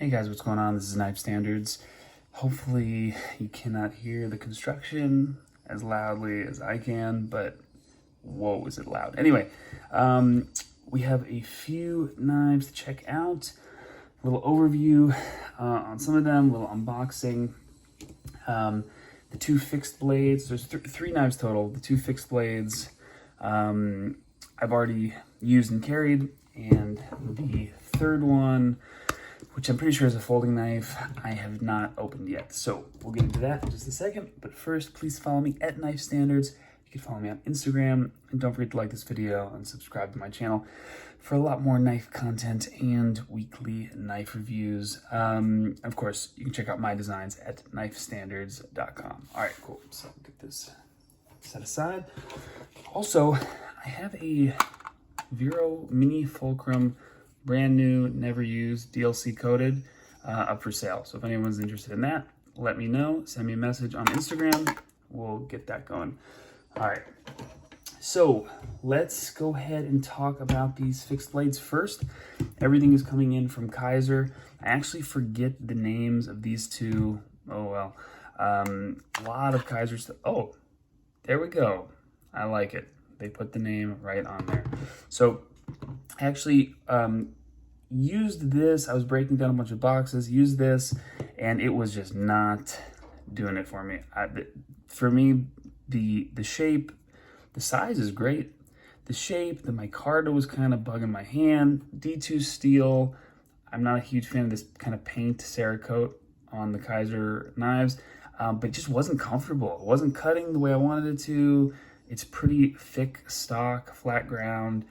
Hey guys, what's going on? This is Knife Standards. Hopefully you cannot hear the construction as loudly as I can, but whoa, is it loud. Anyway, we have a few knives to check out. A little overview on some of them, a little unboxing. The two fixed blades, there's three knives total. The two fixed blades I've already used and carried, and the third one, which I'm pretty sure is a folding knife, I have not opened yet. So we'll get into that in just a second. But first, please follow me at Knife Standards. You can follow me on Instagram. And don't forget to like this video and subscribe to my channel for a lot more knife content and weekly knife reviews. Of course, you can check out my designs at knifestandards.com. All right, cool. So get this set aside. Also, I have a Vero Mini Fulcrum, brand new, never used, DLC coated, up for sale. So if anyone's interested in that, let me know. Send me a message on Instagram. We'll get that going. All right. So let's go ahead and talk about these fixed blades first. Everything is coming in from Kizer. I actually forget the names of these two. Oh, well. A lot of Kizer stuff. Oh, there we go. I like it. They put the name right on there. So I actually used this. I was breaking down a bunch of boxes, used this, and it was just not doing it for me. For me, the shape, the size is great. The shape, the micarta was kind of bugging my hand. D2 steel. I'm not a huge fan of this kind of paint Cerakote on the Kizer knives, but it just wasn't comfortable. It wasn't cutting the way I wanted it to. It's pretty thick stock, flat ground.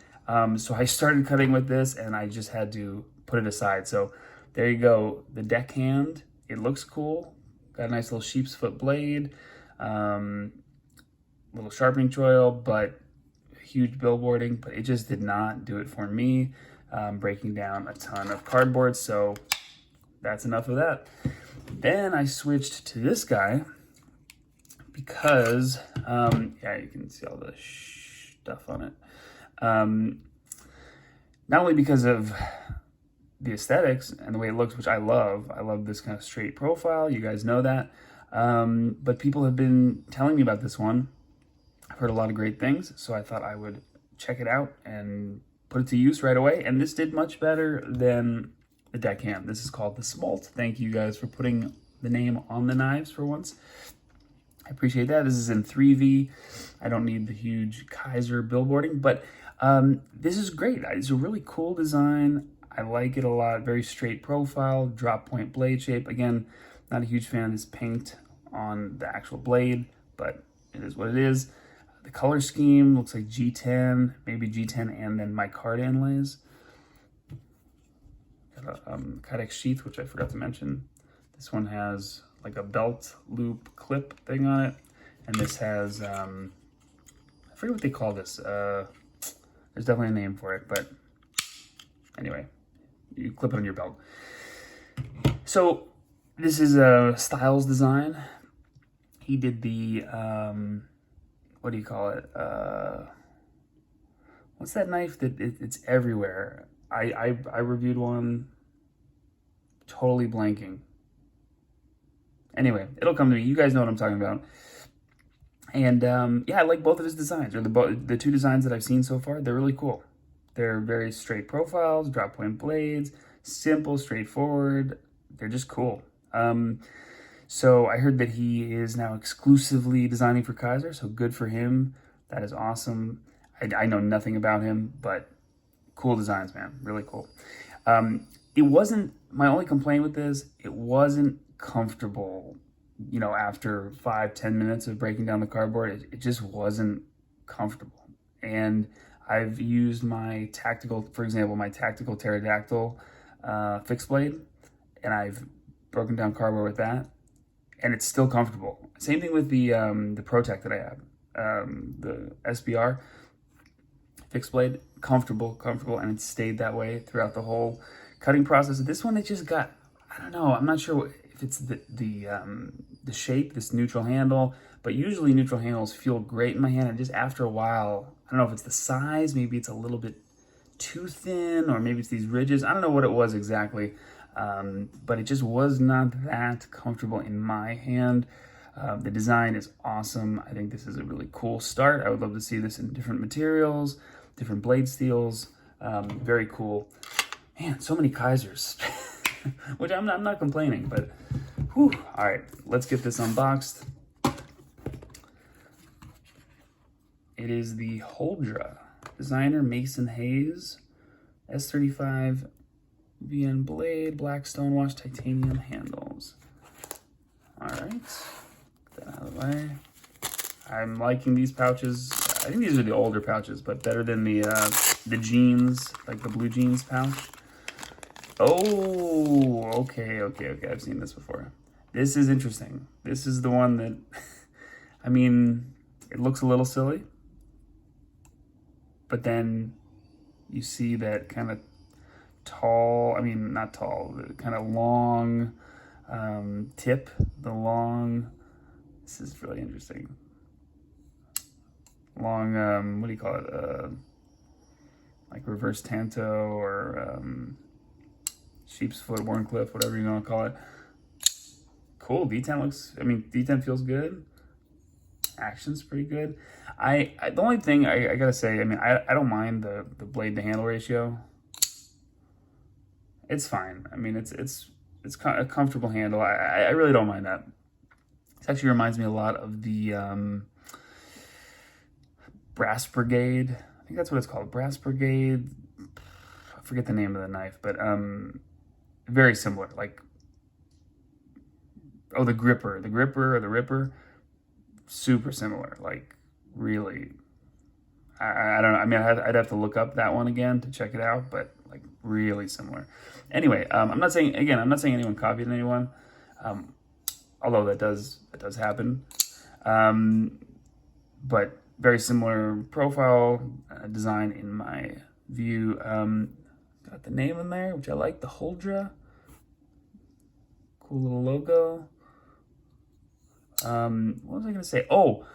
So I started cutting with this and I just had to put it aside. So there you go. The deckhand, it looks cool. Got a nice little sheep's foot blade, little sharpening choil, but huge billboarding, but it just did not do it for me. Breaking down a ton of cardboard. So that's enough of that. Then I switched to this guy because, yeah, you can see all the stuff on it. Not only because of the aesthetics and the way it looks, which I love this kind of straight profile, you guys know that, but people have been telling me about this one. I've heard a lot of great things, so I thought I would check it out and put it to use right away, and this did much better than the deckhand. This is called the Smalt. Thank you guys for putting the name on the knives for once. I appreciate that. This is in 3V. I don't need the huge Kizer billboarding, but this is great. It's a really cool design. I like it a lot. Very straight profile, drop point blade shape. Again, not a huge fan of this paint on the actual blade, but it is what it is. The color scheme looks like G10, maybe G10 and then micarta inlays. Got a Kydex sheath, which I forgot to mention. This one has like a belt loop clip thing on it, and this has I forget what they call this. There's definitely a name for it, but anyway, you clip it on your belt. So this is a Styles design. He did the what do you call it? What's that knife that it's everywhere? I reviewed one, totally blanking. Anyway, it'll come to me. You guys know what I'm talking about. And yeah, I like both of his designs, or the two designs that I've seen so far. They're really cool. They're very straight profiles, drop point blades, simple, straightforward. They're just cool. So I heard that he is now exclusively designing for Kizer, so good for him. That is awesome. I know nothing about him, but cool designs, man. Really cool. It wasn't, my only complaint with this, it wasn't comfortable, you know, after 5-10 minutes of breaking down the cardboard. It just wasn't comfortable. And I've used my tactical, for example, my tactical pterodactyl fixed blade, and I've broken down cardboard with that, and it's still comfortable. Same thing with the ProTech that I have, the SBR fixed blade, comfortable, and it stayed that way throughout the whole cutting process. This one, it just got, I don't know, I'm not sure if it's the shape, this neutral handle, but usually neutral handles feel great in my hand, and just after a while, I don't know if it's the size, maybe it's a little bit too thin, or maybe it's these ridges. I don't know what it was exactly, but it just was not that comfortable in my hand. The design is awesome. I think this is a really cool start. I would love to see this in different materials, different blade steels. Very cool. Man, so many Keisers, which I'm not complaining, but whew. All right, let's get this unboxed. It is the Huldra designer Mason Hayes S35 VN blade, black stonewash titanium handles. All right, get that out of the way. I'm liking these pouches. I think these are the older pouches, but better than the jeans, like the blue jeans pouch. Oh, okay. I've seen this before. This is interesting. This is the one that, I mean, it looks a little silly, but then you see that kind of tall, I mean, not tall, the kind of long tip, this is really interesting. Long, what do you call it? Like reverse tanto or sheep's foot, Warncliffe, whatever you want to call it. Cool, D10 looks, I mean, D10 feels good. Action's pretty good. The only thing I gotta say, I mean, I don't mind the blade to handle ratio. It's fine. I mean, it's a comfortable handle. I really don't mind that. It actually reminds me a lot of the Brass Brigade. I think that's what it's called, Brass Brigade. I forget the name of the knife, but very similar. Like, oh, the Gripper or the Ripper, super similar. Like, really, I don't know. I mean, I'd have to look up that one again to check it out, but like really similar. Anyway, I'm not saying anyone copied anyone, although that does happen. But very similar profile design in my view. Got the name in there, which I like, the Huldra. Cool little logo. What was I gonna say? Oh,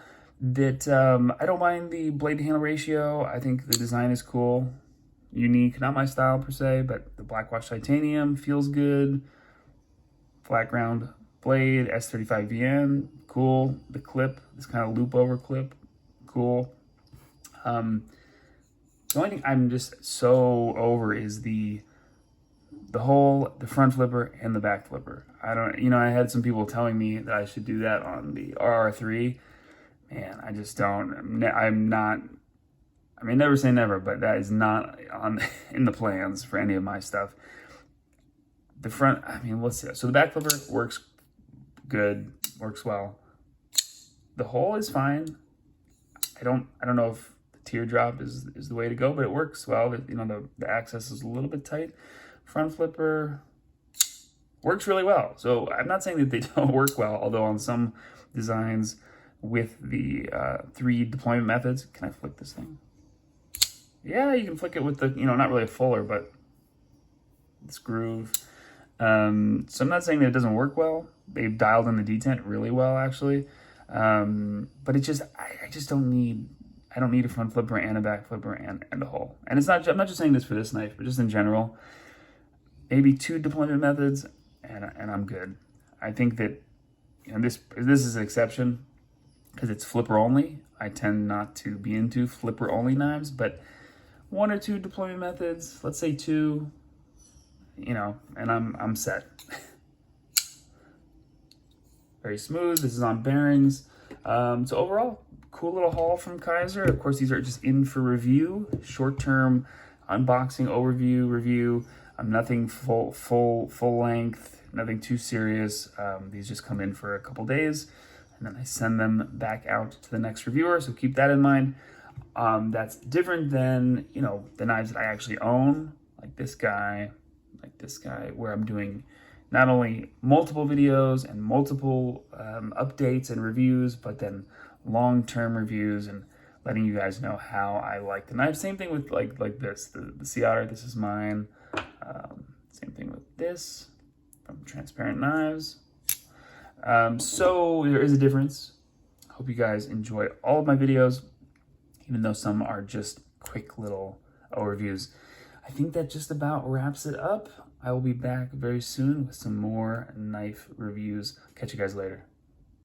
that I don't mind the blade to handle ratio. I think the design is cool, unique, not my style per se, but the blackwash titanium feels good. Flat ground blade, S35 VN, cool. The clip, this kind of loop over clip, cool. The only thing I'm just so over is the front flipper and the back flipper. I had some people telling me that I should do that on the RR3. Man, I just don't. I'm not. I mean, never say never, but that is not in the plans for any of my stuff. The front, I mean, let's see. So the back flipper works good, works well. The hole is fine. I don't know if the teardrop is the way to go, but it works well. The access is a little bit tight. Front flipper works really well. So I'm not saying that they don't work well, although on some designs with the 3 deployment methods, can I flick this thing? Yeah, you can flick it with the, not really a fuller, but this groove. So I'm not saying that it doesn't work well. They've dialed in the detent really well, actually. But it just, I just don't need a front flipper and a back flipper and a hole. And it's not, I'm not just saying this for this knife, but just in general, maybe 2 deployment methods and I'm good. I think that, this is an exception because it's flipper only. I tend not to be into flipper only knives, but 1 or 2 deployment methods, let's say 2, and I'm set. Very smooth. This is on bearings. So overall, cool little haul from Keiser. Of course, these are just in for review, short-term unboxing, overview, review. Nothing full length, nothing too serious. These just come in for a couple days, and then I send them back out to the next reviewer. So keep that in mind. That's different than the knives that I actually own, like this guy, where I'm doing not only multiple videos and multiple updates and reviews, but then long-term reviews and letting you guys know how I like the knife. Same thing with like this, the Sea Otter. This is mine. Same thing with this from Transparent Knives. So there is a difference. I hope you guys enjoy all of my videos, even though some are just quick little overviews. I think that just about wraps it up. I will be back very soon with some more knife reviews. Catch you guys later.